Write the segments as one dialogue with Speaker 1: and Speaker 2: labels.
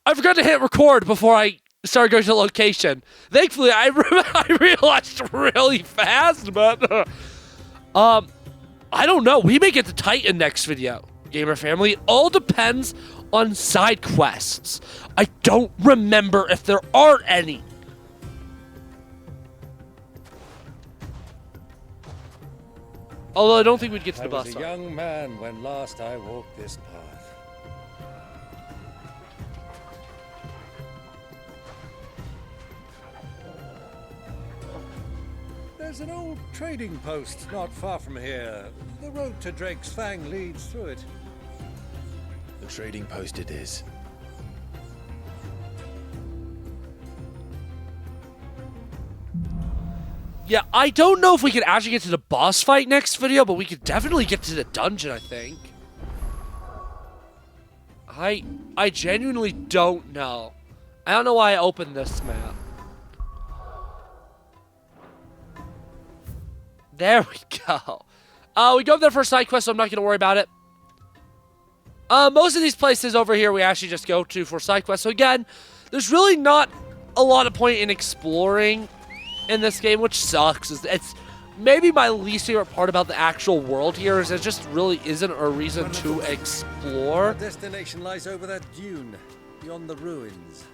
Speaker 1: I forgot to hit record before I started going to the location. Thankfully, I realized really fast, but I don't know. We may get to Titan next video, gamer family. It all depends on side quests. I don't remember if there are any. Although I don't think we'd get to the bus
Speaker 2: I was a
Speaker 1: stop.
Speaker 2: young man when last I walked this path. There's an old trading post not far from here. The road to Drake's Fang leads through it.
Speaker 3: The trading post it is.
Speaker 1: Yeah, I don't know if we could actually get to the boss fight next video, but we could definitely get to the dungeon, I think. I genuinely don't know. I don't know why I opened this map. There we go. We go up there for a side quest, so I'm not going to worry about it. Most of these places over here we actually just go to for side quests. So again, there's really not a lot of point in exploring in this game, which sucks. It's maybe my least favorite part about the actual world here is there just really isn't a reason to explore.
Speaker 2: Our destination lies over that dune, beyond the ruins.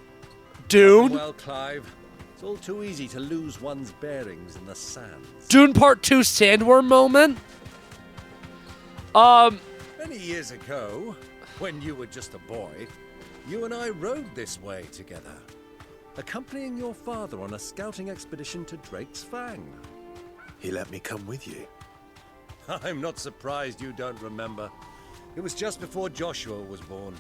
Speaker 1: Dune?
Speaker 2: Well, Clive, it's all too easy to lose one's bearings in the sands.
Speaker 1: Dune Part 2 sandworm moment?
Speaker 2: Many years ago, when you were just a boy, you and I rode this way together, accompanying your father on a scouting expedition to Drake's Fang.
Speaker 3: He let me come with you.
Speaker 2: I'm not surprised you don't remember. It was just before Joshua was born.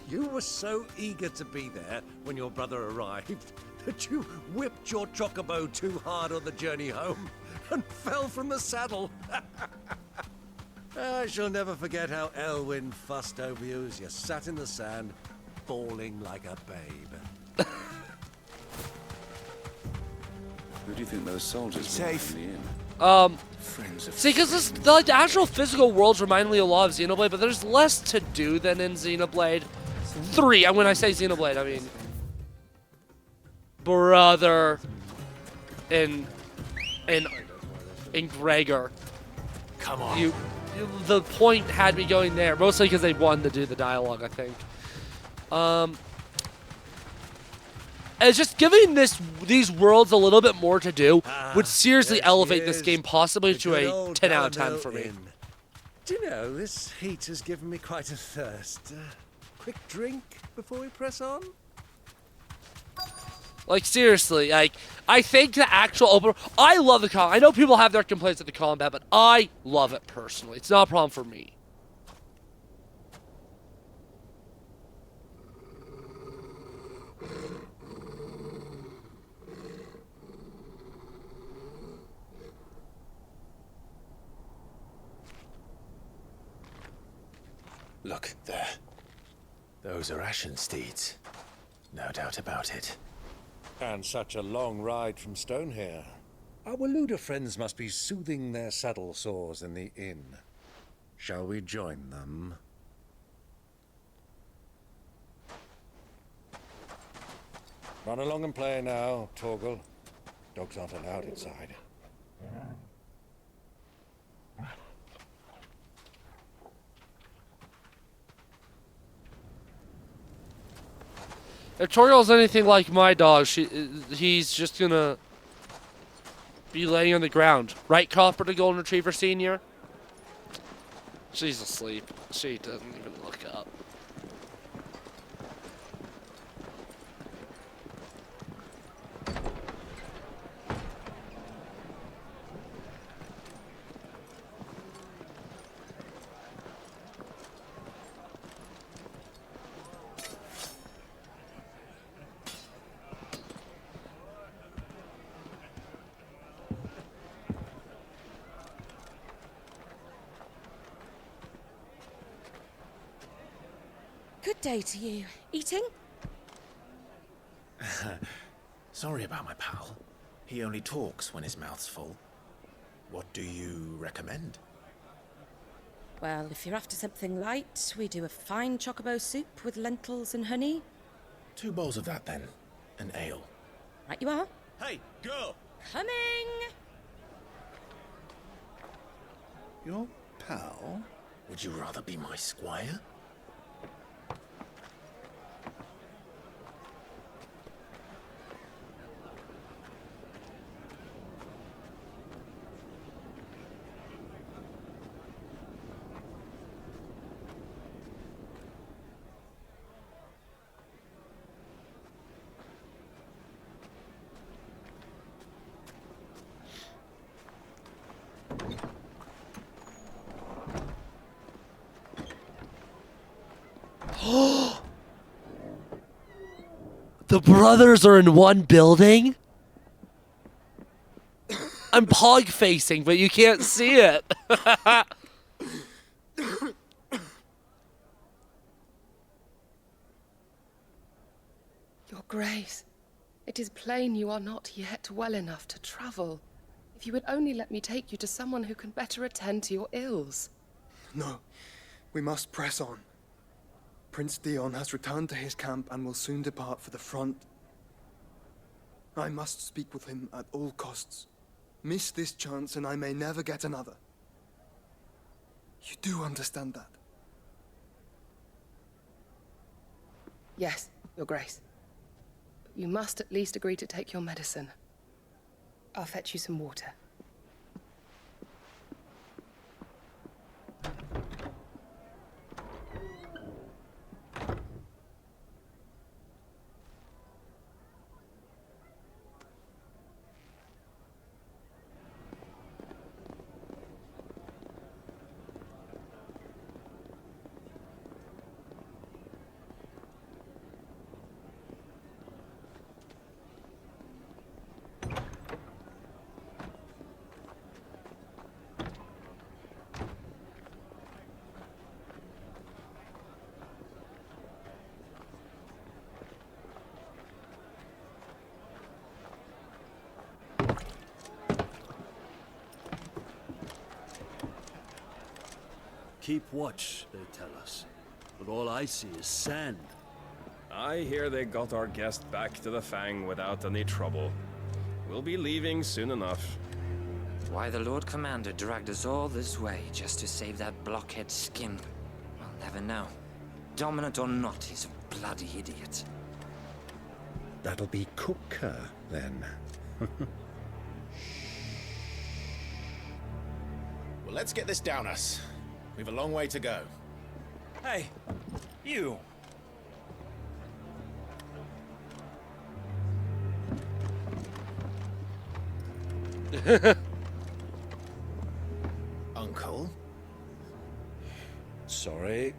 Speaker 2: You were so eager to be there when your brother arrived that you whipped your chocobo too hard on the journey home and fell from the saddle. I shall never forget how Elwyn fussed over you as you sat in the sand, bawling like a babe.
Speaker 4: Who do you think those soldiers
Speaker 3: Safe.
Speaker 4: were in the inn? Friends of
Speaker 1: See, because the actual physical worlds remind me a lot of Xenoblade, but there's less to do than in Xenoblade 3. And when I say Xenoblade, I mean brother and Gregor.
Speaker 3: Come on.
Speaker 1: The point had me going there, mostly because they wanted to do the dialogue, I think. It's just giving these worlds a little bit more to do would seriously
Speaker 2: there she
Speaker 1: elevate this
Speaker 2: is,
Speaker 1: game possibly
Speaker 2: the
Speaker 1: to
Speaker 2: good
Speaker 1: a
Speaker 2: old
Speaker 1: 10 out of 10
Speaker 2: Palamil
Speaker 1: for me.
Speaker 2: Inn. Do you know, this heat has given me quite a thirst. Quick drink before we press on?
Speaker 1: Like, seriously, like, I think the actual opener... I love the combat. I know people have their complaints with the combat, but I love it personally. It's not a problem for me.
Speaker 3: Look, there. Those are Ashen steeds. No doubt about it.
Speaker 2: And such a long ride from Stonehair. Our Luda friends must be soothing their saddle sores in the inn. Shall we join them? Run along and play now, Torgal. Dogs aren't allowed inside.
Speaker 1: If Toriel's anything like my dog, he's just gonna be laying on the ground. Right, Copper, the Golden Retriever Senior? She's asleep. She doesn't even look up.
Speaker 5: Good day to you. Eating?
Speaker 3: Sorry about my pal. He only talks when his mouth's full. What do you recommend?
Speaker 5: Well, if you're after something light, we do a fine chocobo soup with lentils and honey.
Speaker 3: 2 bowls of that, then. An ale.
Speaker 5: Right you are.
Speaker 2: Hey, girl!
Speaker 5: Coming!
Speaker 6: Your pal?
Speaker 3: Would you rather be my squire?
Speaker 1: The brothers are in one building? I'm pog facing, but you can't see it.
Speaker 7: Your Grace, it is plain you are not yet well enough to travel. If you would only let me take you to someone who can better attend to your ills.
Speaker 8: No, we must press on. Prince Dion has returned to his camp and will soon depart for the front. I must speak with him at all costs. Miss this chance and I may never get another. You do understand that?
Speaker 7: Yes, Your Grace. But you must at least agree to take your medicine. I'll fetch you some water.
Speaker 2: Keep watch, they tell us. But all I see is sand.
Speaker 9: I hear they got our guest back to the Fang without any trouble. We'll be leaving soon enough.
Speaker 10: Why the Lord Commander dragged us all this way just to save that blockhead skin, I'll never know. Dominant or not, he's a bloody idiot.
Speaker 6: That'll be Kupka, then.
Speaker 3: Well, let's get this down us. We've a long way to go.
Speaker 4: Hey, you.
Speaker 3: Uncle?
Speaker 6: Sorry.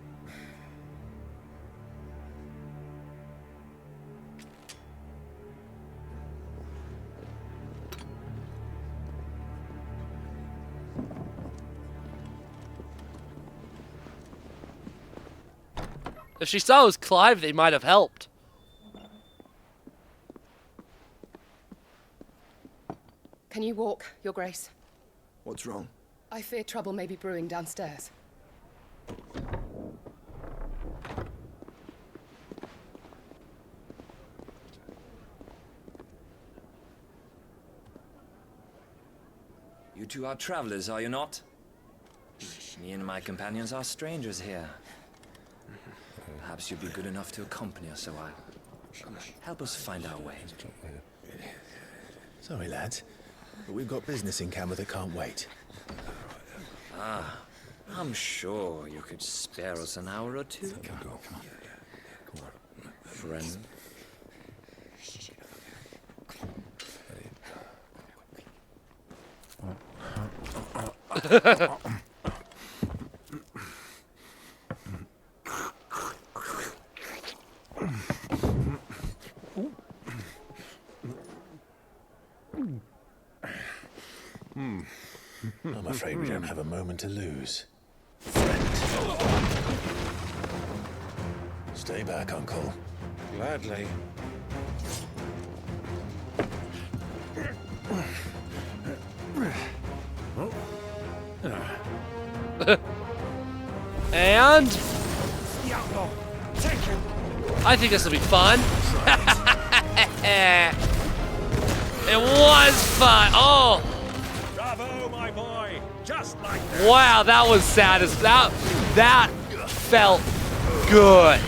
Speaker 1: If she saw it was Clive, they might have helped.
Speaker 7: Can you walk, Your Grace?
Speaker 8: What's wrong?
Speaker 7: I fear trouble may be brewing downstairs.
Speaker 10: You two are travelers, are you not? Me and my companions are strangers here. Perhaps you'd be good enough to accompany us a while. Help us find our way.
Speaker 3: Sorry, lads, but we've got business in camera that can't wait.
Speaker 10: Ah, I'm sure you could spare us an hour or two. Friend.
Speaker 3: I'm afraid we don't have a moment to lose. Stay back, Uncle.
Speaker 6: Gladly.
Speaker 1: And
Speaker 4: The outlaw. Take him.
Speaker 1: I think this will be fun. It was fun. Oh,
Speaker 2: Bravo, my boy! Just like that.
Speaker 1: wow, that was satisfying. That felt good.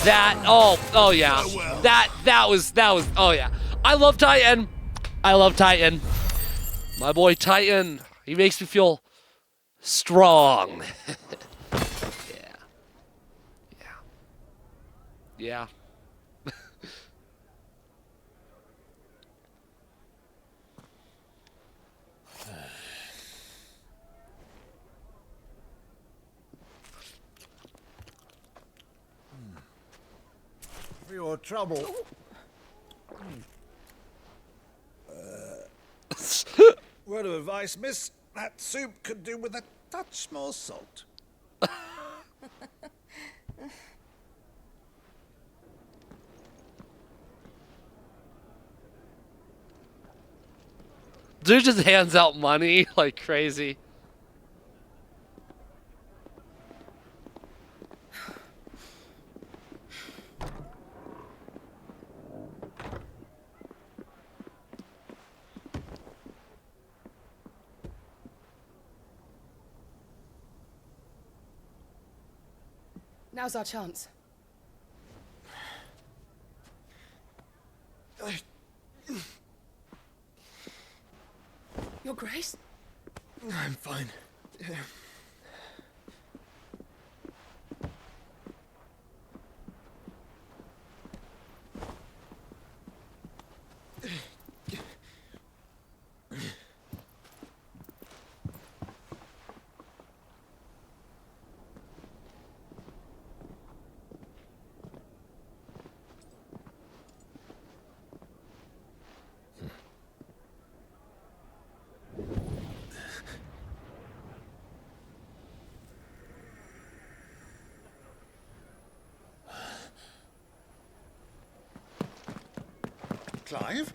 Speaker 1: Oh yeah. That was, oh yeah. I love Titan. My boy Titan. He makes me feel strong. Yeah.
Speaker 2: For your trouble. Word of advice, miss. That soup could do with a touch more salt.
Speaker 1: Dude just hands out money like crazy.
Speaker 7: Now's our chance. Your Grace?
Speaker 8: I'm fine.
Speaker 2: Clive?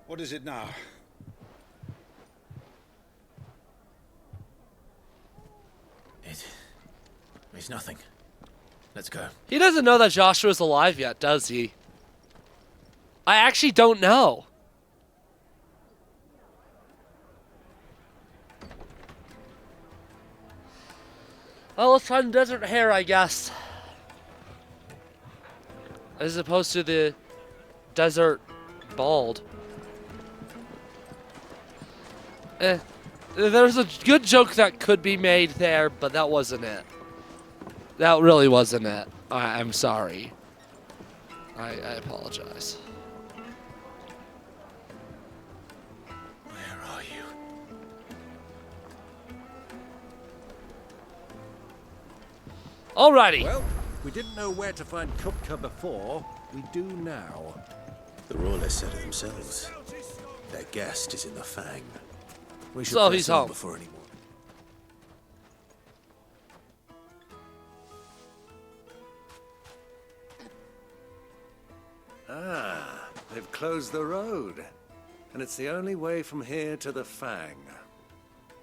Speaker 2: What is it now?
Speaker 3: It's nothing. Let's go.
Speaker 1: He doesn't know that Joshua's alive yet, does he? I actually don't know. Well, let's find desert hare, I guess. As opposed to the desert bald. There's a good joke that could be made there, but that wasn't it. That really wasn't it. I'm sorry. I apologize.
Speaker 3: Where are you?
Speaker 1: Alrighty.
Speaker 2: Well, we didn't know where to find Kupka before. We do now.
Speaker 3: The Royalists said it themselves. Their guest is in the Fang. We should
Speaker 1: So
Speaker 3: press
Speaker 1: he's
Speaker 3: on
Speaker 1: home.
Speaker 3: before anyone.
Speaker 2: Ah, they've closed the road. And it's the only way from here to the Fang.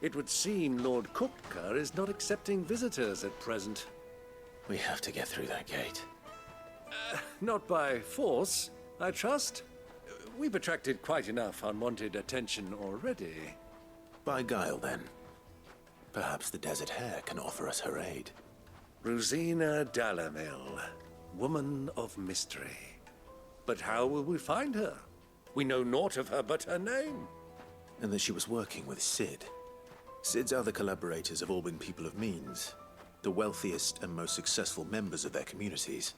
Speaker 2: It would seem Lord Kupka is not accepting visitors at present.
Speaker 3: We have to get through that gate.
Speaker 2: Not by force, I trust. We've attracted quite enough unwanted attention already.
Speaker 3: By guile, then. Perhaps the Desert Hare can offer us her aid.
Speaker 2: Rosina Dalamil, woman of mystery. But how will we find her? We know naught of her but her name.
Speaker 3: And that she was working with Sid. Sid's other collaborators have all been people of means. The wealthiest and most successful members of their communities.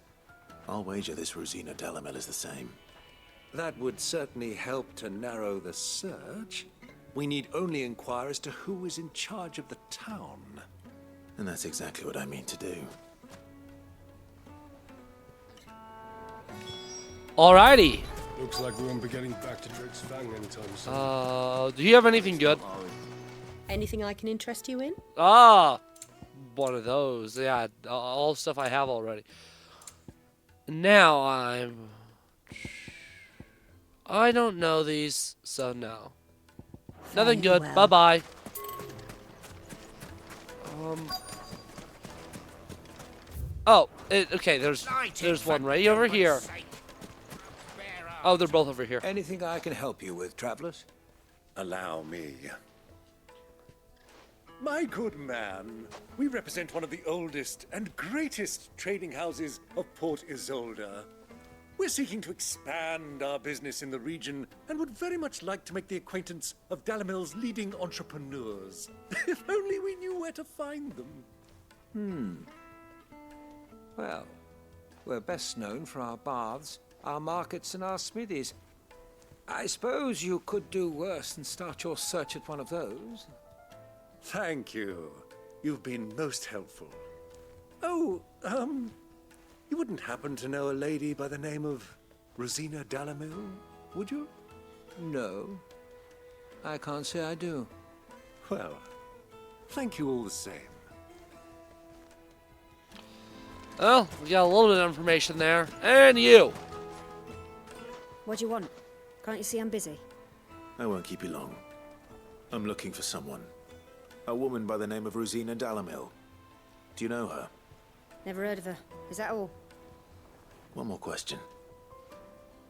Speaker 3: I'll wager this Rosina Dalamil is the same.
Speaker 2: That would certainly help to narrow the search. We need only inquire as to who is in charge of the town.
Speaker 3: And that's exactly what I mean to do.
Speaker 1: Alrighty.
Speaker 9: Looks like we won't be getting back to Drake's Fang anytime soon.
Speaker 1: Do you have anything good?
Speaker 11: Anything I can interest you in?
Speaker 1: Ah, one of those. Yeah, all stuff I have already. Now I don't know these, so no. Nothing good.
Speaker 11: Well.
Speaker 1: Bye-bye. Oh, okay, there's one right over here. Oh, they're both over here.
Speaker 2: Anything I can help you with, travelers? Allow me. My good man, we represent one of the oldest and greatest trading houses of Port Isolde. We're seeking to expand our business in the region and would very much like to make the acquaintance of Dalamil's leading entrepreneurs. If only we knew where to find them.
Speaker 12: Well, we're best known for our baths, our markets, and our smithies. I suppose you could do worse than start your search at one of those.
Speaker 2: Thank you. You've been most helpful. Oh, you wouldn't happen to know a lady by the name of Rosina Dalamil, would you?
Speaker 12: No, I can't say I do.
Speaker 2: Well, thank you all the same.
Speaker 1: Well, we got a little bit of information there. And you.
Speaker 11: What do you want? Can't you see I'm busy?
Speaker 3: I won't keep you long. I'm looking for someone. A woman by the name of Rosina Dalamil. Do you know her?
Speaker 11: Never heard of her. Is that all?
Speaker 3: One more question.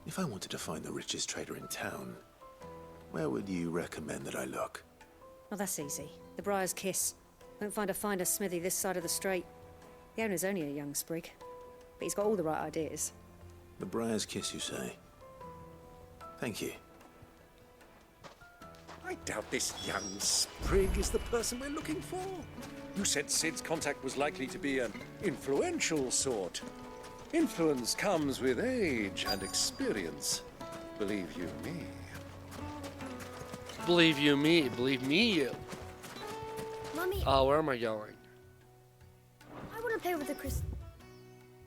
Speaker 3: If I wanted to find the richest trader in town, where would you recommend that I look?
Speaker 11: Oh, that's easy. The Briar's Kiss. Won't find a finer smithy this side of the strait. The owner's only a young sprig, but he's got all the right ideas.
Speaker 3: The Briar's Kiss, you say? Thank you.
Speaker 2: I doubt this young sprig is the person we're looking for. You said Sid's contact was likely to be an influential sort. Influence comes with age and experience. Believe you me.
Speaker 1: Believe you me. Believe me you.
Speaker 13: Mommy,
Speaker 1: Where am I going?
Speaker 13: I want to play with the crystal.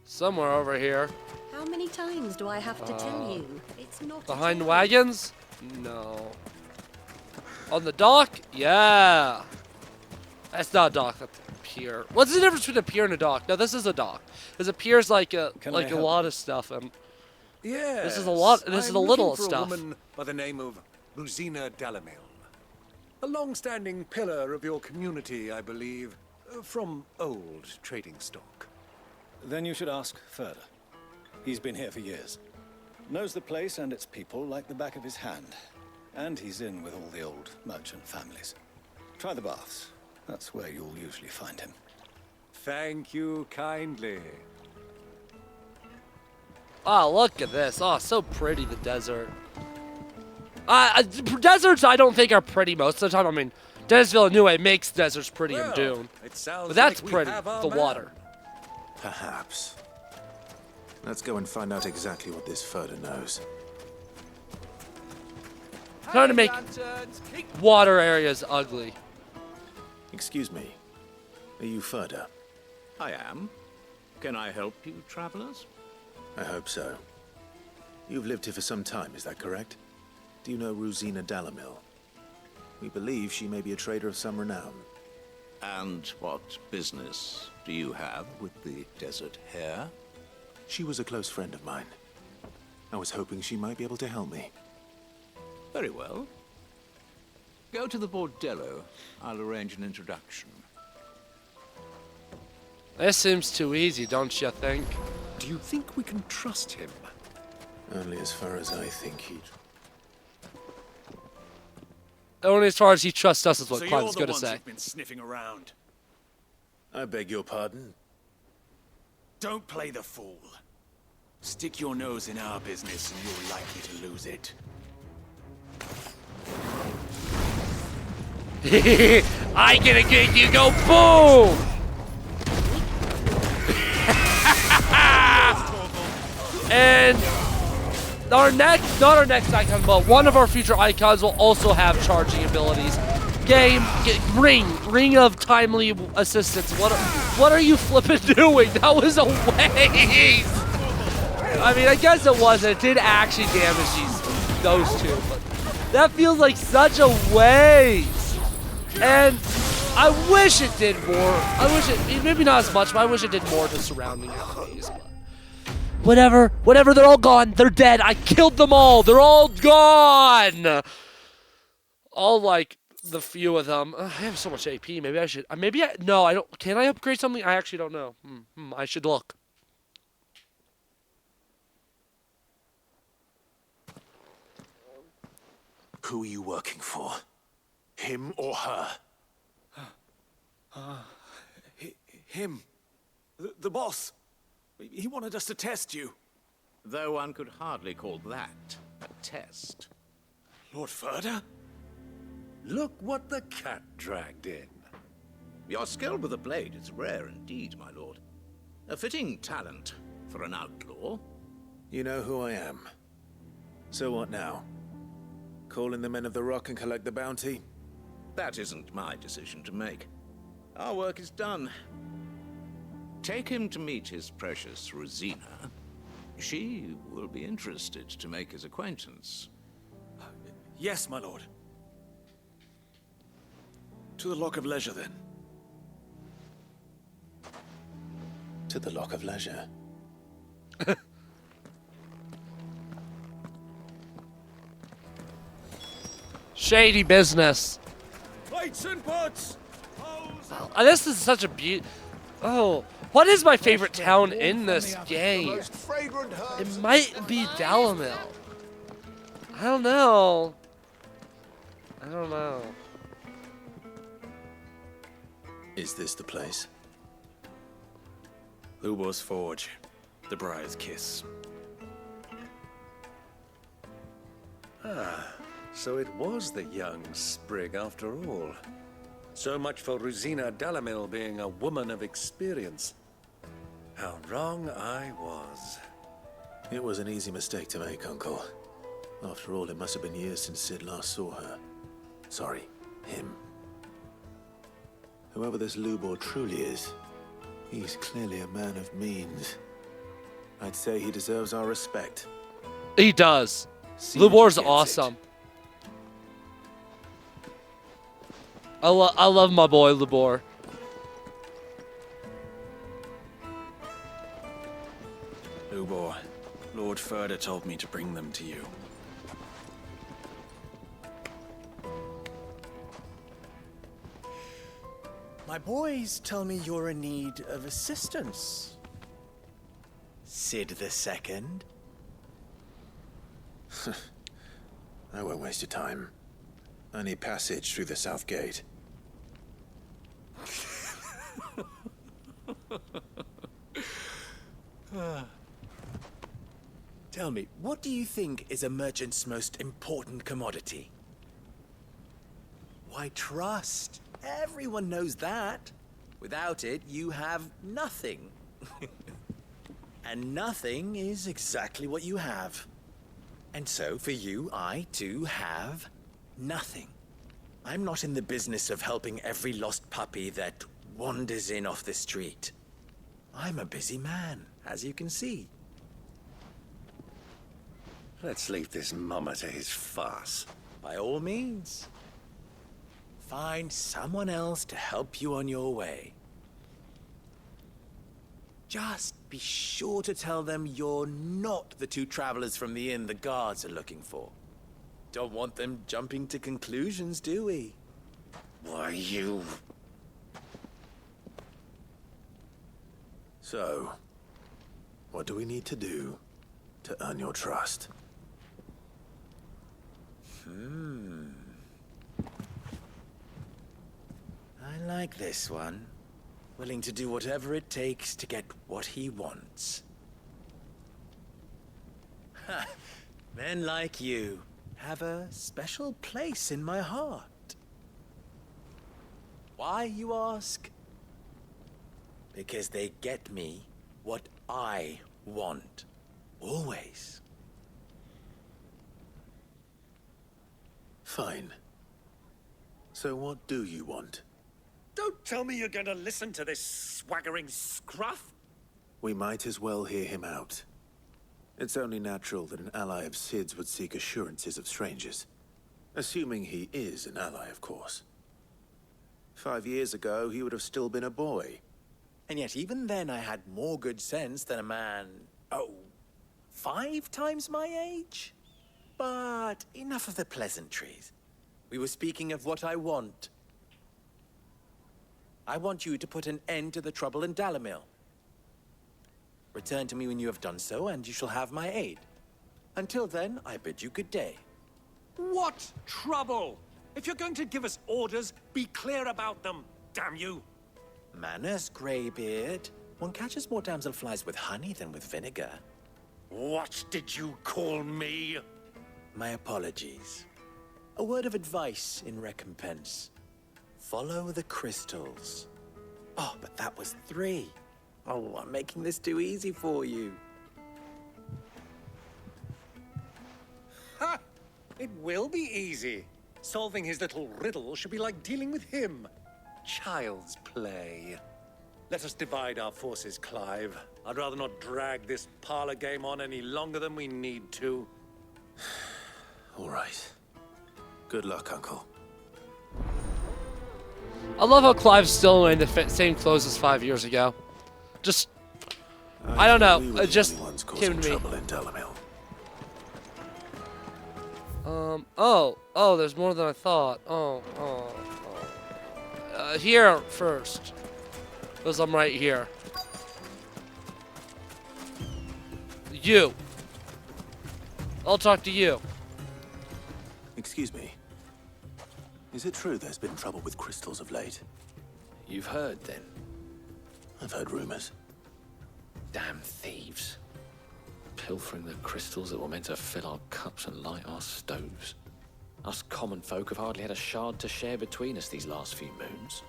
Speaker 1: Somewhere over here.
Speaker 11: How many times do I have to tell you? It's not
Speaker 1: Behind wagons? No. On the dock? Yeah. That's not a dock, that's a pier. What's the difference between a pier and a dock? No, this is a dock. Because a pier's like a lot of stuff.
Speaker 2: Yes.
Speaker 1: This is a lot. This is a little stuff.
Speaker 2: A woman by the name of Rosina Dalamil. A long-standing pillar of your community, I believe, from old trading stock.
Speaker 6: Then you should ask further. He's been here for years. Knows the place and its people like the back of his hand. And he's in with all the old merchant families. Try the baths. That's where you'll usually find him.
Speaker 2: Thank you kindly.
Speaker 1: Oh, look at this. Oh, so pretty, the desert. Deserts I don't think are pretty most of the time. I mean, Dennis Villeneuve makes deserts pretty in Dune.
Speaker 2: It sounds
Speaker 1: But that's
Speaker 2: like we
Speaker 1: pretty,
Speaker 2: have our
Speaker 1: the
Speaker 2: man.
Speaker 1: water.
Speaker 3: Perhaps. Let's go and find out exactly what this Furder knows.
Speaker 1: Trying to make water areas ugly.
Speaker 3: Excuse me. Are you Furder?
Speaker 14: I am. Can I help you, travelers?
Speaker 3: I hope so. You've lived here for some time, is that correct? Do you know Rosina Dalamil? We believe she may be a trader of some renown.
Speaker 14: And what business do you have with the desert hare?
Speaker 3: She was a close friend of mine. I was hoping she might be able to help me.
Speaker 14: Very well. Go to the bordello. I'll arrange an introduction.
Speaker 1: This seems too easy, don't you think?
Speaker 2: Do you think we can trust him?
Speaker 3: Only as far as I think he'd...
Speaker 1: Only as far as he trusts us is what
Speaker 4: So
Speaker 1: Clive's
Speaker 4: you're
Speaker 1: going
Speaker 4: the
Speaker 1: to
Speaker 4: ones
Speaker 1: say.
Speaker 4: who've been sniffing around.
Speaker 3: I beg your pardon?
Speaker 4: Don't play the fool. Stick your nose in our business and you're likely to lose it.
Speaker 1: I get a gig, you go boom! And not our next icon, but one of our future icons will also have charging abilities. Game, ring of timely assistance. What are you flipping doing? That was a waste. I mean, I guess it wasn't. It did actually damage those two, but that feels like such a waste. And I wish it did more. I wish it, maybe not as much, but I wish it did more to surrounding enemies. Whatever, they're all gone. They're dead. I killed them all. They're all gone. All like the few of them. I have so much AP. Maybe I should. No, I don't. Can I upgrade something? I actually don't know. I should look.
Speaker 3: Who are you working for? Him or her?
Speaker 4: Him. The boss. He wanted us to test you.
Speaker 14: Though one could hardly call that a test.
Speaker 4: Lord Ferda?
Speaker 2: Look what the cat dragged in.
Speaker 14: Your skill with the blade is rare indeed, my lord. A fitting talent for an outlaw.
Speaker 3: You know who I am. So what now? Call in the Men of the Rock and collect the bounty?
Speaker 14: That isn't my decision to make. Our work is done. Take him to meet his precious Rosina. She will be interested to make his acquaintance.
Speaker 4: Yes, my lord. To the Lock of Leisure, then.
Speaker 3: To the Lock of Leisure.
Speaker 1: Shady business.
Speaker 4: Plates and pots!
Speaker 1: This is such a Oh, what is my favorite town in this game? It might be Dalamil. I don't know.
Speaker 3: Is this the place?
Speaker 4: Lubor's Forge. The Briar's Kiss.
Speaker 2: So it was the young sprig after all. So much for Rosina Dalamil being a woman of experience. How wrong I was.
Speaker 3: It was an easy mistake to make, Uncle. After all, it must have been years since Sid last saw her. Sorry, him. Whoever this Lubor truly is, he's clearly a man of means. I'd say he deserves our respect.
Speaker 1: He does. Lubor's awesome. I love my boy Lubor.
Speaker 4: Lubor, Lord Ferda told me to bring them to you.
Speaker 15: My boys tell me you're in need of assistance. Sid II?
Speaker 3: I won't waste your time. I need passage through the south gate.
Speaker 15: Tell me, what do you think is a merchant's most important commodity? Why, trust. Everyone knows that. Without it, you have nothing. And nothing is exactly what you have. And so, for you, I, too, have nothing. I'm not in the business of helping every lost puppy that wanders in off the street. I'm a busy man, as you can see.
Speaker 2: Let's leave this mummer to his farce.
Speaker 15: By all means. Find someone else to help you on your way. Just be sure to tell them you're not the two travelers from the inn the guards are looking for. Don't want them jumping to conclusions, do we?
Speaker 2: Why, you...
Speaker 3: So, what do we need to do to earn your trust?
Speaker 15: I like this one. Willing to do whatever it takes to get what he wants. Ha! Men like you have a special place in my heart. Why, you ask? Because they get me what I want. Always.
Speaker 3: Fine. So what do you want?
Speaker 2: Don't tell me you're going to listen to this swaggering scruff.
Speaker 3: We might as well hear him out. It's only natural that an ally of Sid's would seek assurances of strangers. Assuming he is an ally, of course. 5 years ago, he would have still been a boy.
Speaker 15: And yet even then I had more good sense than a man, 5 times my age? But enough of the pleasantries. We were speaking of what I want. I want you to put an end to the trouble in Dalamil. Return to me when you have done so, and you shall have my aid. Until then, I bid you good day.
Speaker 2: What trouble? If you're going to give us orders, be clear about them, damn you.
Speaker 15: Manners, Greybeard. One catches more damselflies with honey than with vinegar.
Speaker 2: What did you call me?
Speaker 15: My apologies. A word of advice in recompense. Follow the crystals. Oh, but that was 3. Oh, I'm making this too easy for you.
Speaker 2: Ha! It will be easy. Solving his little riddle should be like dealing with him. Child's play. Let us divide our forces, Clive. I'd rather not drag this parlor game on any longer than we need to.
Speaker 3: All right. Good luck, Uncle.
Speaker 1: I love how Clive's still wearing the same clothes as 5 years ago. Just, I don't know. It just came to me.
Speaker 3: Trouble in Dalamil.
Speaker 1: Oh, there's more than I thought. Here first. Because I'm right here. You. I'll talk to you.
Speaker 3: Excuse me. Is it true there's been trouble with crystals of late?
Speaker 10: You've heard, then?
Speaker 3: I've heard rumors.
Speaker 10: Damn thieves. Pilfering the crystals that were meant to fill our cups and light our stoves. Us common folk have hardly had a shard to share between us these last few moons.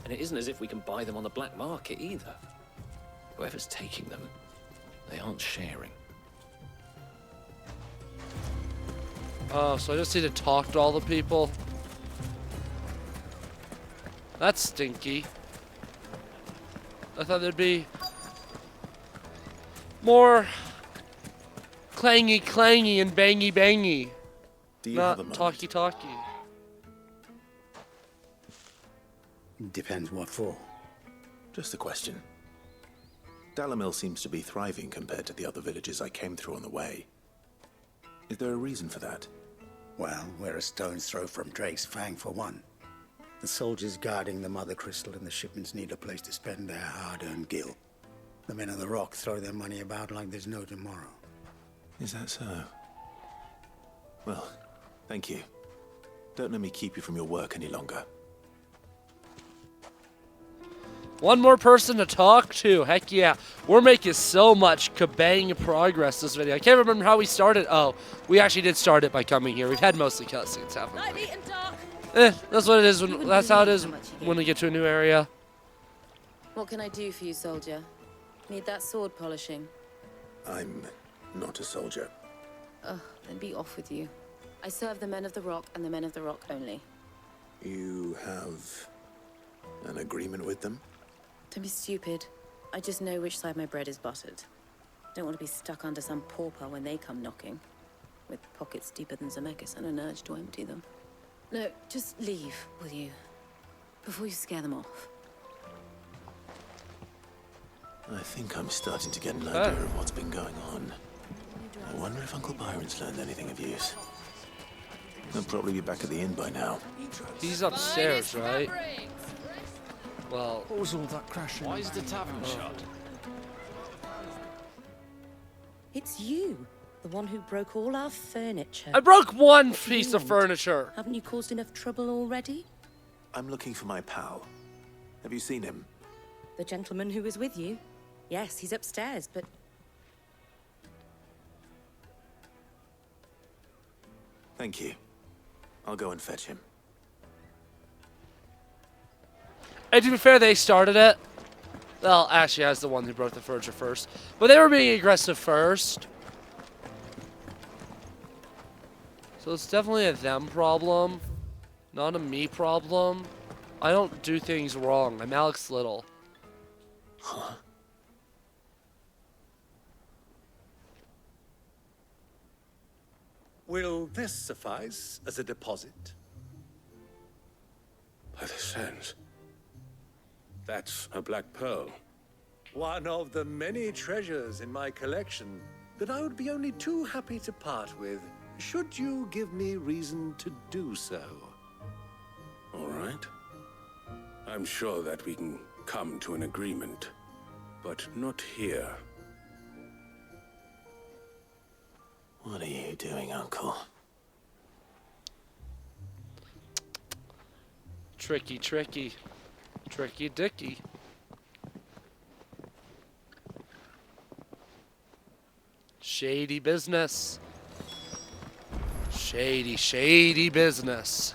Speaker 10: And it isn't as if we can buy them on the black market either. Whoever's taking them, they aren't sharing.
Speaker 1: Oh, so I just need to talk to all the people? That's stinky. I thought there'd be more clangy and bangy.
Speaker 3: Do you
Speaker 1: Not
Speaker 3: have a moment?
Speaker 1: talky.
Speaker 16: Depends what for.
Speaker 3: Just a question. Dalamil seems to be thriving compared to the other villages I came through on the way. Is there a reason for that?
Speaker 16: Well, we're a stone's throw from Drake's Fang for one. The soldiers guarding the Mother Crystal and the shipments need a place to spend their hard-earned gil. The men of the Rock throw their money about like there's no tomorrow.
Speaker 3: Is that so? Well, thank you. Don't let me keep you from your work any longer.
Speaker 1: One more person to talk to. Heck yeah. We're making so much kabang progress this video. I can't remember how we started. Oh, we actually did start it by coming here. We've had mostly cutscenes, haven't we? That's what it is. That's how it is when we get to a new area.
Speaker 17: What can I do for you, soldier? Need that sword polishing?
Speaker 3: I'm not a soldier.
Speaker 17: Ugh, then be off with you. I serve the men of the Rock and the men of the Rock only.
Speaker 3: You have an agreement with them?
Speaker 17: Don't be stupid. I just know which side my bread is buttered. Don't want to be stuck under some pauper when they come knocking. With pockets deeper than Zemeckis and an urge to empty them. No, just leave, will you? Before you scare them off.
Speaker 3: I think I'm starting to get an idea of what's been going on. I wonder if Uncle Byron's learned anything of use. He'll probably be back at the inn by now.
Speaker 1: He's upstairs, right? Well,
Speaker 12: what was all that crashing?
Speaker 10: Why is the tavern shut?
Speaker 5: It's you, the one who broke all our furniture.
Speaker 1: I broke one piece of furniture.
Speaker 5: Haven't you caused enough trouble already?
Speaker 3: I'm looking for my pal. Have you seen him?
Speaker 5: The gentleman who was with you? Yes, he's upstairs, but...
Speaker 3: Thank you. I'll go and fetch him.
Speaker 1: And to be fair, they started it. Well, actually, I was the one who broke the furniture first. But they were being aggressive first. So it's definitely a them problem, not a me problem. I don't do things wrong. I'm Alex Little.
Speaker 3: Huh?
Speaker 2: Will this suffice as a deposit?
Speaker 18: By the sands. That's a black pearl.
Speaker 2: One of the many treasures in my collection that I would be only too happy to part with, should you give me reason to do so.
Speaker 18: All right. I'm sure that we can come to an agreement, but not here.
Speaker 3: What are you doing, Uncle?
Speaker 1: Tricky, tricky. Tricky dicky. Shady business. Shady, shady business.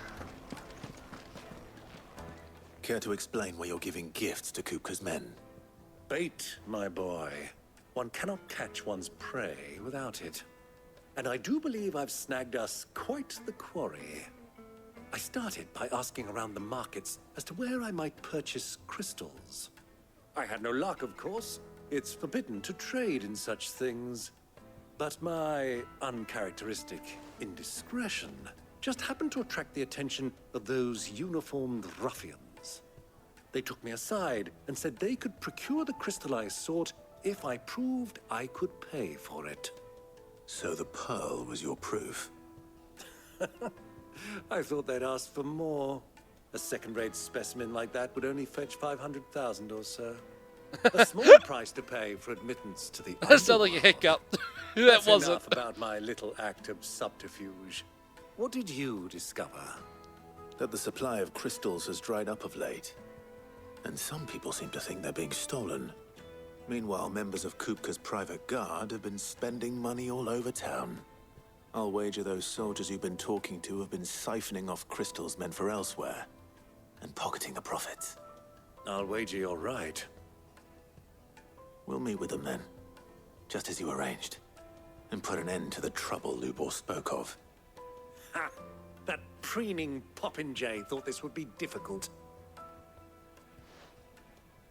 Speaker 3: Care to explain why you're giving gifts to Kupka's men?
Speaker 2: Bait, my boy. One cannot catch one's prey without it. And I do believe I've snagged us quite the quarry. I started by asking around the markets as to where I might purchase crystals. I had no luck, of course. It's forbidden to trade in such things. But my uncharacteristic indiscretion just happened to attract the attention of those uniformed ruffians. They took me aside and said they could procure the crystal I sought if I proved I could pay for it.
Speaker 3: So the pearl was your proof?
Speaker 2: I thought they'd ask for more. A second-rate specimen like that would only fetch 500,000 or so. A small price to pay for admittance to the
Speaker 1: That sounded like a hiccup. That
Speaker 2: That's
Speaker 1: wasn't.
Speaker 2: enough about my little act of subterfuge. What did you discover?
Speaker 3: That the supply of crystals has dried up of late. And some people seem to think they're being stolen. Meanwhile, members of Kupka's private guard have been spending money all over town. I'll wager those soldiers you've been talking to have been siphoning off crystals meant for elsewhere, and pocketing the profits.
Speaker 2: I'll wager you're right.
Speaker 3: We'll meet with them then, just as you arranged, and put an end to the trouble Lubor spoke of.
Speaker 2: Ha! That preening popinjay thought this would be difficult.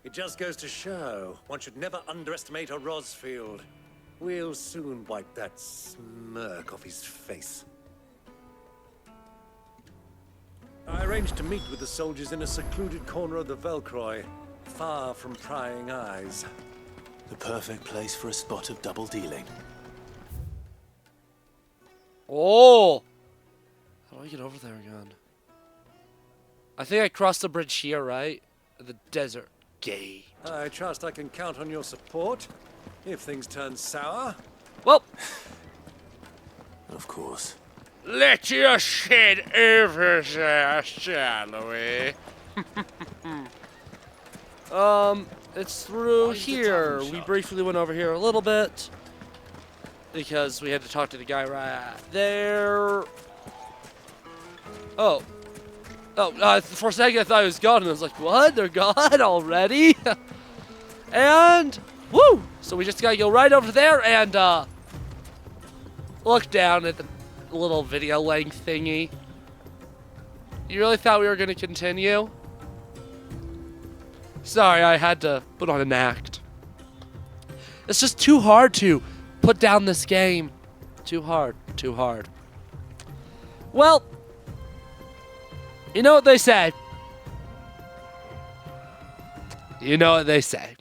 Speaker 2: It just goes to show, one should never underestimate a Rosfield. We'll soon wipe that smirk off his face. I arranged to meet with the soldiers in a secluded corner of the Velcroy, far from prying eyes.
Speaker 3: The perfect place for a spot of double dealing.
Speaker 1: Oh! How do I get over there again? I think I crossed the bridge here, right? The desert gate.
Speaker 2: I trust I can count on your support, if things turn sour.
Speaker 1: Well,
Speaker 3: of course.
Speaker 1: Let us head over there, shall we? It's through here. We briefly went over here a little bit because we had to talk to the guy right there. Oh. For a second I thought he was gone, and I was like, what? They're gone already? And, woo! So we just gotta go right over there and, look down at the little video length thingy. You really thought we were gonna continue? Sorry, I had to put on an act. It's just too hard to put down this game. Too hard. Too hard. Well, you know what they say. You know what they say.